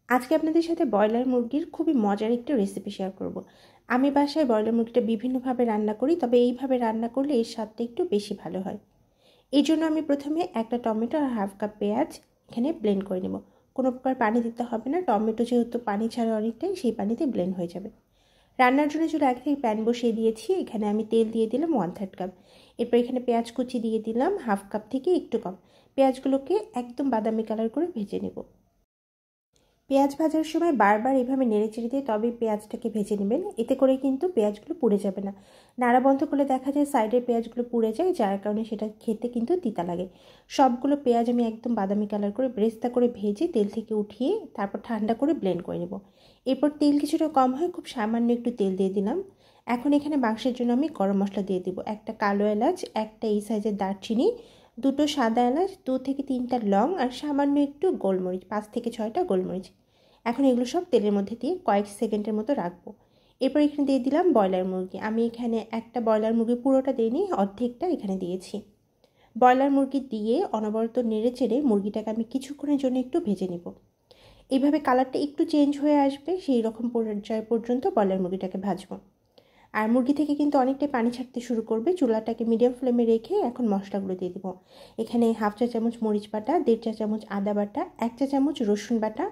আজকে আপনাদের সাথে ব্রয়লার মুরগির খুবই মজার একটি রেসিপি শেয়ার করব। আমি বাসায় ব্রয়লার মুরগিটা বিভিন্নভাবে রান্না করি, তবে এইভাবে রান্না করলে এর স্বাদটা একটু বেশি ভালো হয়। এই জন্য আমি প্রথমে একটা টমেটো আর হাফ কাপ পেঁয়াজ এখানে ব্লেন্ড করে নেব। কোনো প্রকার পানি দিতে হবে না, টমেটো যেহেতু পানি ছাড়া অনেকটাই, সেই পানিতে ব্লেন্ড হয়ে যাবে। রান্নার জন্য চুলা আগে থেকে প্যান বসিয়ে দিয়েছি। এখানে আমি তেল দিয়ে দিলাম 1/3 কাপ। এরপর এখানে পেঁয়াজ কুচি দিয়ে দিলাম হাফ কাপ থেকে একটু কম। পেঁয়াজগুলোকে একদম বাদামি কালার করে ভেজে নেব। পেঁয়াজ ভাজার সময় বারবার এভাবে নেড়েচেড়ে দিয়ে তবে পেঁয়াজটাকে ভেজে নেবেন, এতে করে কিন্তু পেঁয়াজগুলো পুড়ে যাবে না। নাড়া বন্ধ করলে দেখা যায় সাইডের পেঁয়াজগুলো পুড়ে যায়, যার কারণে সেটা খেতে কিন্তু তিতা লাগে। সবগুলো পেঁয়াজ আমি একদম বাদামি কালার করে ব্রেস্তা করে ভেজে তেল থেকে উঠিয়ে তারপর ঠান্ডা করে ব্লেন্ড করে নেব। এরপর তেল কিছুটা কম হয়, খুব সামান্য একটু তেল দিয়ে দিলাম। এখন এখানে মাংসের জন্য আমি গরম মশলা দিয়ে দিব। একটা কালো এলাচ, একটা এই সাইজের দারচিনি, দুটো সাদা এলাচ, 2 থেকে 3টা লং আর সামান্য একটু গোলমরিচ, 5 থেকে 6টা গোলমরিচ। এখন এগুলো সব তেলের মধ্যে দিয়ে কয়েক সেকেন্ডের মতো রাখবো। এরপর এখানে দিয়ে দিলাম ব্রয়লার মুরগি। আমি এখানে একটা ব্রয়লার মুরগি পুরোটা দিইনি, অর্ধেকটা এখানে দিয়েছি। ব্রয়লার মুরগি দিয়ে অনবরত নেড়ে চেড়ে মুরগিটাকে আমি কিছুক্ষণের জন্য একটু ভেজে নেব। এইভাবে কালারটা একটু চেঞ্জ হয়ে আসবে, সেই রকম পর্যায় পর্যন্ত ব্রয়লার মুরগিটাকে ভাজবো। আর মুরগি থেকে কিন্তু অনেকটাই পানি ছাড়তে শুরু করবে। চুলাটাকে মিডিয়াম ফ্লেমে রেখে এখন মশলাগুলো দিয়ে দেবো। এখানে হাফ চা চামচ মরিচ বাটা, 1.5 চা চামচ আদা বাটা, 1 চা চামচ রসুন বাটা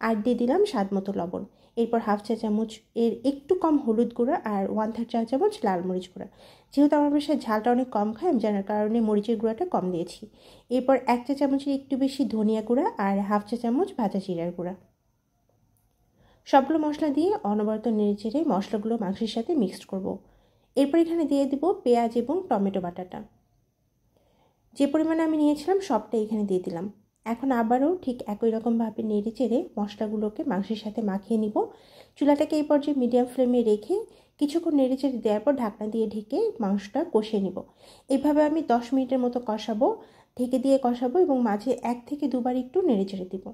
আর দিয়ে দিলাম স্বাদ মতো লবণ। এরপর হাফ চা চামচ এর একটু কম হলুদ গুঁড়া আর 1/3 চা চামচ লাল মরিচ গুঁড়া। যেহেতু আমার বাসায় ঝালটা অনেক কম খায়, আমি জানার কারণে মরিচের গুঁড়াটা কম দিয়েছি। এরপর 1 চা চামচের একটু বেশি ধনিয়া গুঁড়া আর হাফ চা চামচ ভাজা জিরার গুঁড়া। সবগুলো মশলা দিয়ে অনবরত নেড়েচেড়ে মশলাগুলো মাংসের সাথে মিক্সড করব। এরপর এখানে দিয়ে দেব পেঁয়াজ এবং টমেটো বাটাটা। যে পরিমাণে আমি নিয়েছিলাম সবটাই এখানে দিয়ে দিলাম। এখন আবারও ঠিক একই রকমভাবে নেড়ে চেড়ে মশলাগুলোকে মাংসের সাথে মাখিয়ে নিব। চুলাটাকে এই পর্যায়ে মিডিয়াম ফ্লেমে রেখে কিছুক্ষণ নেড়ে চেড়ে দেওয়ার পর ঢাকনা দিয়ে ঢেকে মাংসটা কষিয়ে নিব। এইভাবে আমি 10 মিনিটের মতো কষাবো, ঢেকে দিয়ে কষাবো এবং মাঝে 1 থেকে 2বার একটু নেড়ে চেড়ে দিব।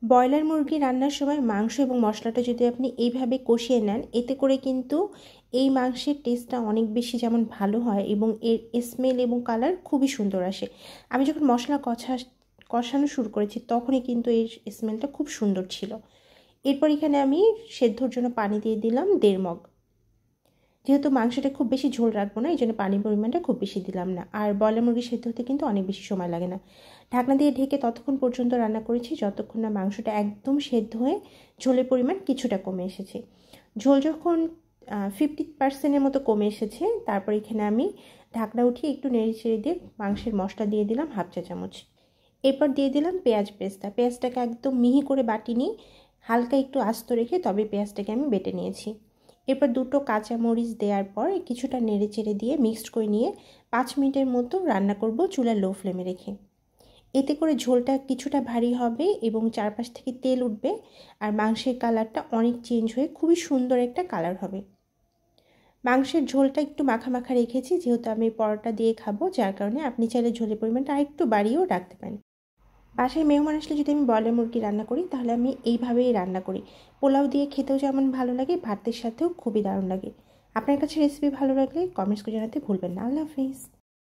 ব্রয়লার মুরগি রান্নার সময় মাংস এবং মশলাটা যদি আপনি এইভাবে কষিয়ে নেন, এতে করে কিন্তু এই মাংসের টেস্টটা অনেক বেশি যেমন ভালো হয় এবং এর স্মেল এবং কালার খুবই সুন্দর আসে। আমি যখন মশলা কষানো শুরু করেছি তখনই কিন্তু এর স্মেলটা খুব সুন্দর ছিল। এরপর এখানে আমি সেদ্ধর জন্য পানি দিয়ে দিলাম 1.5 মগ। যেহেতু মাংসটা খুব বেশি ঝোল রাখবো না, এই জন্য পানির পরিমাণটা খুব বেশি দিলাম না। আর ব্রয়লার মুরগি সেদ্ধ হতে কিন্তু অনেক বেশি সময় লাগে না। ঢাকনা দিয়ে ঢেকে ততক্ষণ পর্যন্ত রান্না করেছি যতক্ষণ না মাংসটা একদম সেদ্ধ হয়ে ঝোলের পরিমাণ কিছুটা কমে এসেছে। ঝোল যখন 50% মতো কমে এসেছে, তারপর এখানে আমি ঢাকনা উঠিয়ে একটু নেড়ে চেড়ে দিয়ে মাংসের মশলা দিয়ে দিলাম হাফ চা চামচ। এরপর দিয়ে দিলাম পেঁয়াজ পেস্তা। পেঁয়াজটাকে একদম মিহি করে বাটিনি, হালকা একটু আস্ত রেখে তবে পেঁয়াজটাকে আমি বেটে নিয়েছি। এরপর 2টো কাঁচামরিচ দেওয়ার পর কিছুটা নেড়ে চেড়ে দিয়ে মিক্সড করে নিয়ে 5 মিনিটের মতো রান্না করব চুলা লো ফ্লেমে রেখে। এতে করে ঝোলটা কিছুটা ভারী হবে এবং চারপাশ থেকে তেল উঠবে আর মাংসের কালারটা অনেক চেঞ্জ হয়ে খুবই সুন্দর একটা কালার হবে। মাংসের ঝোলটা একটু মাখা মাখা রেখেছি, যেহেতু আমি পরোটা দিয়ে খাবো, যার কারণে আপনি চাইলে ঝোলের পরিমাণটা আরেকটু বাড়িয়েও রাখতে পারেন। বাসায় মেহমান আসলে যদি আমি ব্রয়লার মুরগি রান্না করি তাহলে আমি এইভাবেই রান্না করি। পোলাও দিয়ে খেতেও যেমন ভালো লাগে, ভাতের সাথেও খুবই দারুণ লাগে। আপনার কাছে রেসিপি ভালো লাগলে কমেন্টস করে জানাতে ভুলবেন না। আল্লাহ হাফিজ।